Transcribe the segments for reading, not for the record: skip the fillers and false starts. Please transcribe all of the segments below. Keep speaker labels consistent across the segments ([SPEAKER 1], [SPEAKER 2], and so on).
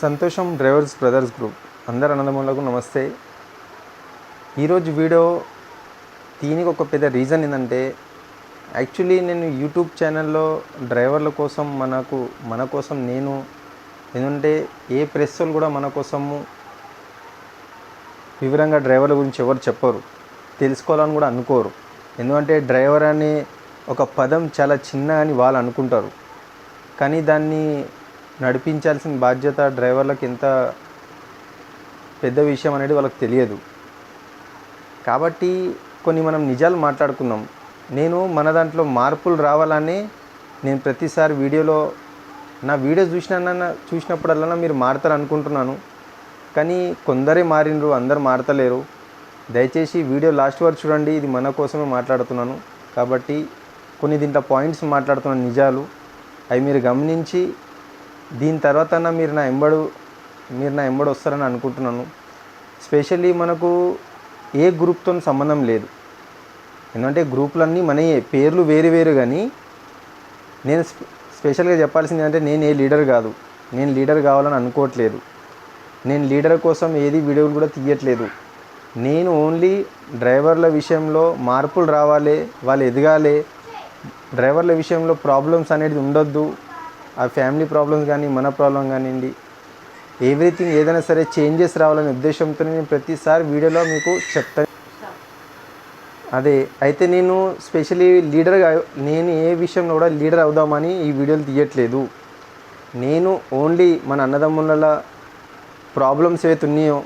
[SPEAKER 1] సంతోషం drivers brothers group అందరు అన్నదమ్ములకు నమస్తే. ఈరోజు వీడియో దీనికి ఒక పెద్ద రీజన్ ఏంటంటే, యాక్చువల్లీ నేను యూట్యూబ్ ఛానల్లో డ్రైవర్ల కోసం మన కోసం నేను ఎందుకంటే ఏ ప్రెస్ వాళ్ళు కూడా మన కోసము వివరంగా డ్రైవర్ల గురించి ఎవరు చెప్పరు, తెలుసుకోవాలని కూడా అనుకోరు. ఎందుకంటే డ్రైవర్ అనే ఒక పదం చాలా చిన్న అని వాళ్ళు అనుకుంటారు, కానీ దాన్ని నడిపించాల్సిన బాధ్యత డ్రైవర్లకు ఎంత పెద్ద విషయం అనేది వాళ్ళకి తెలియదు. కాబట్టి కొన్ని మనం నిజాలు మాట్లాడుకుందాం. నేను మన దాంట్లో మార్పులు రావాలని నేను ప్రతిసారి వీడియోలో నా వీడియో చూసినప్పుడల్లా మీరు మారుతారు అనుకుంటున్నాను, కానీ కొందరే మారినరు, అందరు మారతలేరు. దయచేసి వీడియో లాస్ట్ వరకు చూడండి, ఇది మన కోసమే మాట్లాడుతున్నాను. కాబట్టి కొన్ని దీంట్లో పాయింట్స్ మాట్లాడుతున్నాను, నిజాలు. అవి మీరు గమనించి దీని తర్వాత మీరు నా ఎంబడి వస్తారని అనుకుంటున్నాను. స్పెషల్లీ మనకు ఏ గ్రూప్తో సంబంధం లేదు, ఎందుకంటే గ్రూపులన్నీ మనయే, పేర్లు వేరు వేరు. కానీ నేను స్పెషల్గా చెప్పాల్సింది అంటే నేను ఏ లీడర్ కాదు, నేను లీడర్ కావాలని అనుకోవట్లేదు. నేను లీడర్ కోసం ఏది వీడియోలు కూడా తీయట్లేదు. నేను ఓన్లీ డ్రైవర్ల విషయంలో మార్పులు రావాలి, వాళ్ళు ఎదగాలి, డ్రైవర్ల విషయంలో ప్రాబ్లమ్స్ అనేది ఉండొద్దు. ఆ ఫ్యామిలీ ప్రాబ్లమ్స్ కానీ మన ప్రాబ్లం కానివ్వండి, ఎవ్రీథింగ్ ఏదైనా సరే చేంజెస్ రావాలనే ఉద్దేశంతో నేను ప్రతిసారి వీడియోలో మీకు చెప్తాను. అయితే నేను స్పెషల్లీ నేను ఏ విషయంలో కూడా లీడర్ అవుదామని ఈ వీడియోలు తీయట్లేదు. నేను ఓన్లీ మన అన్నదమ్ముల ప్రాబ్లమ్స్ ఏవైతే ఉన్నాయో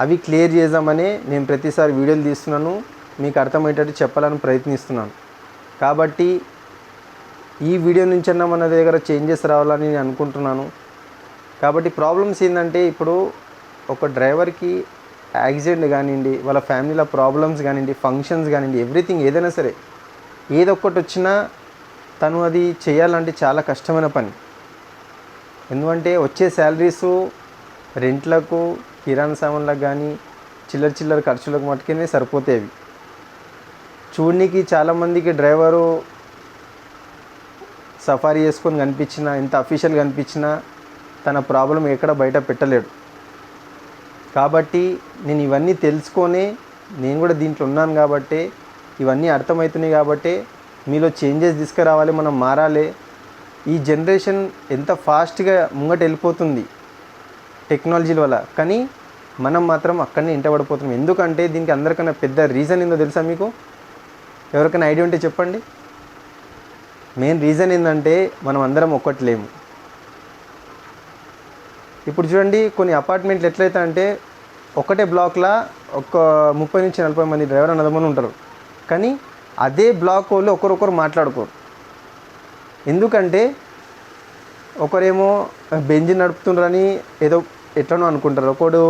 [SPEAKER 1] అవి క్లియర్ చేద్దామని నేను ప్రతిసారి వీడియోలు తీస్తున్నాను, మీకు అర్థమయ్యేటట్టు చెప్పాలని ప్రయత్నిస్తున్నాను. కాబట్టి ఈ వీడియో నుంచన్నా మన దగ్గర చేంజెస్ రావాలని నేను అనుకుంటున్నాను. కాబట్టి ప్రాబ్లమ్స్ ఏంటంటే, ఇప్పుడు ఒక డ్రైవర్కి యాక్సిడెంట్ కానివ్వండి, వాళ్ళ ఫ్యామిలీలో ప్రాబ్లమ్స్ కానివ్వండి, ఫంక్షన్స్ కానివ్వండి, ఎవ్రీథింగ్ ఏదైనా సరే ఏదొక్కటి వచ్చినా తను అది చేయాలంటే చాలా కష్టమైన పని. ఎందుకంటే వచ్చే శాలరీసు రెంట్లకు, కిరాణా సామాన్లకు కానీ చిల్లర ఖర్చులకు మట్టుకే సరిపోతాయి. చూడడానికి చాలామందికి డ్రైవరు సఫారీ చేసుకొని కనిపించినా, ఎంత అఫీషియల్గా కనిపించినా తన ప్రాబ్లం ఎక్కడ బయట పెట్టలేడు. కాబట్టి నేను ఇవన్నీ తెలుసుకొని నేను కూడా దీంట్లో ఉన్నాను కాబట్టి ఇవన్నీ అర్థమవుతున్నాయి. కాబట్టి మీలో చేంజెస్ తీసుకురావాలి, మనం మారాలి. ఈ జనరేషన్ ఎంత ఫాస్ట్గా ముంగట వెళ్ళిపోతుంది టెక్నాలజీల వల్ల, కానీ మనం మాత్రం అక్కడనే ఇంటబడిపోతున్నాం. ఎందుకంటే దీనికి అందరికన్నా పెద్ద రీజన్ ఏందో తెలుసా మీకు? ఎవరికైనా ఐడియా ఉంటే చెప్పండి. మెయిన్ రీజన్ ఏంటంటే మనం అందరం ఒక్కట్లేము. ఇప్పుడు చూడండి, కొన్ని అపార్ట్మెంట్లు ఎట్లయితే అంటే ఒకటే బ్లాక్లో ఒక 30 నుంచి 40 మంది డ్రైవర్ అన్నదమ్ములు ఉంటారు, కానీ అదే బ్లాక్ వాళ్ళు ఒకరొకరు మాట్లాడుకోరు. ఎందుకంటే ఒకరేమో బెంజ్ నడుపుతుండ్రని ఏదో ఎట్లనో అనుకుంటారు, ఒకడు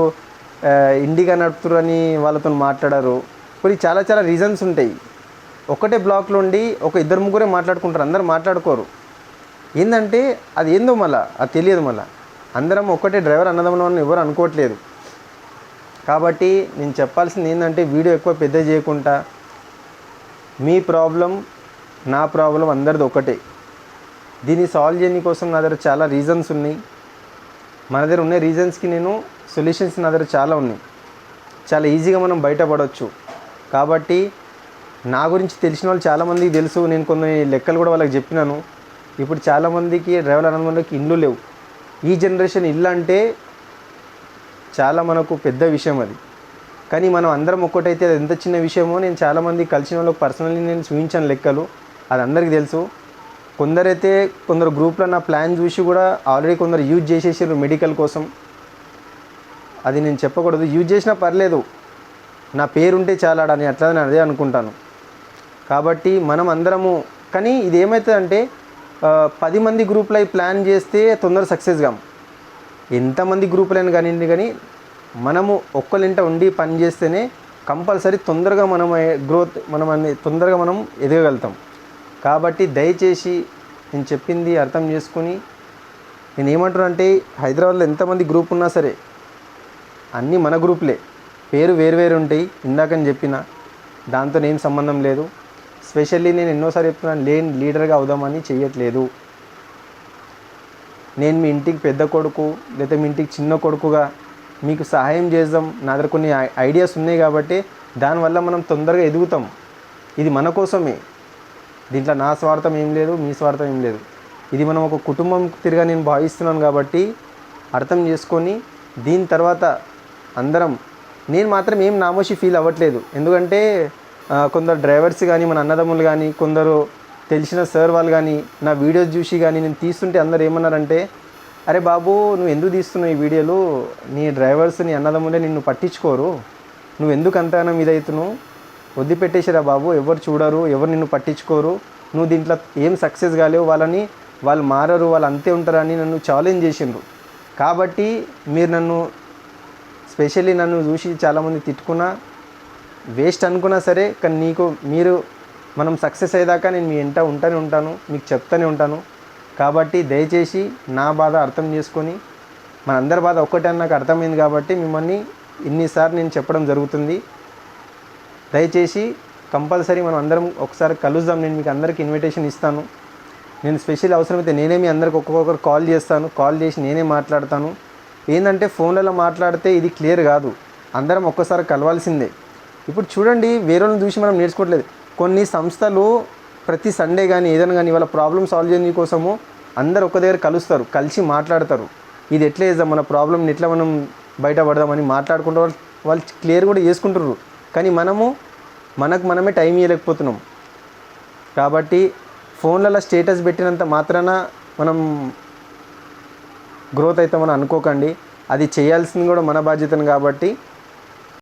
[SPEAKER 1] ఇండిగా నడుపుతుండ్రని వాళ్ళతో మాట్లాడారు. కొన్ని చాలా రీజన్స్ ఉంటాయి. ఒకటే బ్లాక్లో ఉండి ఒక 2-3 మాట్లాడుకుంటారు, అందరు మాట్లాడుకోరు. ఏంటంటే అది ఏందో మళ్ళీ అది తెలియదు. మళ్ళీ అందరం ఒక్కటే డ్రైవర్ అన్నదమ్ములని ఎవరు అనుకోవట్లేదు. కాబట్టి నేను చెప్పాల్సింది ఏంటంటే, వీడియో ఎక్కువ పెద్ద చేయకుండా మీ ప్రాబ్లం నా ప్రాబ్లం అందరిది ఒకటే. దీన్ని సాల్వ్ చేయని కోసం నా దగ్గర చాలా రీజన్స్ ఉన్నాయి. మన దగ్గర ఉన్న రీజన్స్కి నేను సొల్యూషన్స్ నా దగ్గర చాలా ఉన్నాయి. చాలా ఈజీగా మనం బయటపడవచ్చు. కాబట్టి నా గురించి తెలిసిన వాళ్ళు చాలామందికి తెలుసు. నేను కొన్ని లెక్కలు కూడా వాళ్ళకి చెప్పినాను. ఇప్పుడు చాలామందికి డ్రైవర్ అన్నదమ్ములకి ఇండ్లు లేవు. ఈ జనరేషన్ ఇల్లు అంటే చాలా మనకు పెద్ద విషయం అది. కానీ మనం అందరం ఒక్కటైతే అది ఎంత చిన్న విషయమో నేను చాలామంది కలిసిన వాళ్ళకి పర్సనల్లీ నేను చూపించాను లెక్కలు, అది అందరికీ తెలుసు. కొందరు గ్రూప్లో నా ప్లాన్ చూసి కూడా ఆల్రెడీ కొందరు యూజ్ చేసేసారు మెడికల్ కోసం. అది నేను చెప్పకూడదు, యూజ్ చేసినా పర్లేదు, నా పేరుంటే చాలా అని అట్లా నేను అదే అనుకుంటాను. కాబట్టి మనం అందరము, కానీ ఇది ఏమవుతుందంటే 10 మంది గ్రూపులు అయి ప్లాన్ చేస్తే తొందర సక్సెస్ కాం. ఎంతమంది గ్రూపులైనా కానివ్వండి, కానీ మనము ఒక్కరింట ఉండి పని చేస్తేనే కంపల్సరీ తొందరగా తొందరగా మనం ఎదగలుగుతాం. కాబట్టి దయచేసి నేను చెప్పింది అర్థం చేసుకుని, నేను ఏమంటున్నా అంటే, హైదరాబాద్లో ఎంతమంది గ్రూప్ ఉన్నా సరే అన్నీ మన గ్రూపులే, పేరు వేరు ఉంటాయి. ఇందాకని చెప్పిన దాంతో ఏం సంబంధం లేదు. స్పెషల్లీ నేను ఎన్నోసారి చెప్తున్నాను, లీడర్గా అవుదామని చెయ్యట్లేదు. నేను మీ ఇంటికి పెద్ద కొడుకు లేదా మీ ఇంటికి చిన్న కొడుకుగా మీకు సహాయం చేద్దాం. నా దగ్గర కొన్ని ఐడియాస్ ఉన్నాయి కాబట్టి దానివల్ల మనం తొందరగా ఎదుగుతాం. ఇది మన కోసమే, దీంట్లో నా స్వార్థం ఏం లేదు, మీ స్వార్థం ఏం లేదు. ఇది మనం ఒక కుటుంబం తిరిగా నేను భావిస్తున్నాను కాబట్టి అర్థం చేసుకొని దీని తర్వాత అందరం, నేను మాత్రం ఏం నామోషి ఫీల్ అవ్వట్లేదు. ఎందుకంటే కొందరు డ్రైవర్స్ కానీ మన అన్నదమ్ములు కానీ కొందరు తెలిసిన సార్ వాళ్ళు కానీ నా వీడియోస్ చూసి కానీ నేను తీస్తుంటే అందరు ఏమన్నారంటే, అరే బాబు నువ్వు ఎందుకు తీస్తున్నావు ఈ వీడియోలు, నీ డ్రైవర్స్ నీ అన్నదమ్ములే నిన్ను పట్టించుకోరు, నువ్వు ఎందుకు అంతగానం ఇదవుతున్నావు, వదిలిపెట్టేసిరా బాబు, ఎవరు చూడరు, ఎవరు నిన్ను పట్టించుకోరు, నువ్వు దీంట్లో ఏం సక్సెస్ కాలేవు, వాళ్ళు మారరు, వాళ్ళు అంతే ఉంటారని నన్ను ఛాలెంజ్ చేసిండ్రు. కాబట్టి మీరు నన్ను స్పెషల్లీ నన్ను చూసి చాలామంది తిట్టుకున్నా వేస్ట్ అనుకున్నా సరే, కానీ మనం సక్సెస్ అయ్యేదాకా నేను మీ వెంట ఉంటాను, మీకు చెప్తూనే ఉంటాను. కాబట్టి దయచేసి నా బాధ అర్థం చేసుకొని, మనందరి బాధ ఒక్కటే అని నాకు అర్థమైంది కాబట్టి మిమ్మల్ని ఇన్నిసార్లు నేను చెప్పడం జరుగుతుంది. దయచేసి కంపల్సరీ మనం అందరం ఒకసారి కలుద్దాం. నేను మీకు అందరికీ ఇన్విటేషన్ ఇస్తాను. నేను స్పెషల్ అవసరమైతే నేనే మీ అందరికి ఒక్కొక్కరు కాల్ చేస్తాను, కాల్ చేసి నేనే మాట్లాడతాను. ఏంటంటే ఫోన్లలో మాట్లాడితే ఇది క్లియర్ కాదు, అందరం ఒక్కసారి కలవాల్సిందే. ఇప్పుడు చూడండి, వేరే వాళ్ళని చూసి మనం నేర్చుకోవట్లేదు. కొన్ని సంస్థలు ప్రతి సండే కానీ ఏదైనా కానీ వాళ్ళ ప్రాబ్లమ్ సాల్వ్ చేయడం కోసము అందరు ఒక దగ్గర కలుస్తారు, కలిసి మాట్లాడతారు. ఇది ఎట్లా చేద్దాం, మన ప్రాబ్లమ్ని ఎట్లా మనం బయటపడదామని మాట్లాడుకుంటూ వాళ్ళు క్లియర్ కూడా చేసుకుంటారు. కానీ మనకు మనమే టైం ఇవ్వలేకపోతున్నాం. కాబట్టి ఫోన్లలో స్టేటస్ పెట్టినంత మాత్రాన మనం గ్రోత్ అవుతామని అనుకోకండి. అది చేయాల్సింది కూడా మన బాధ్యతను. కాబట్టి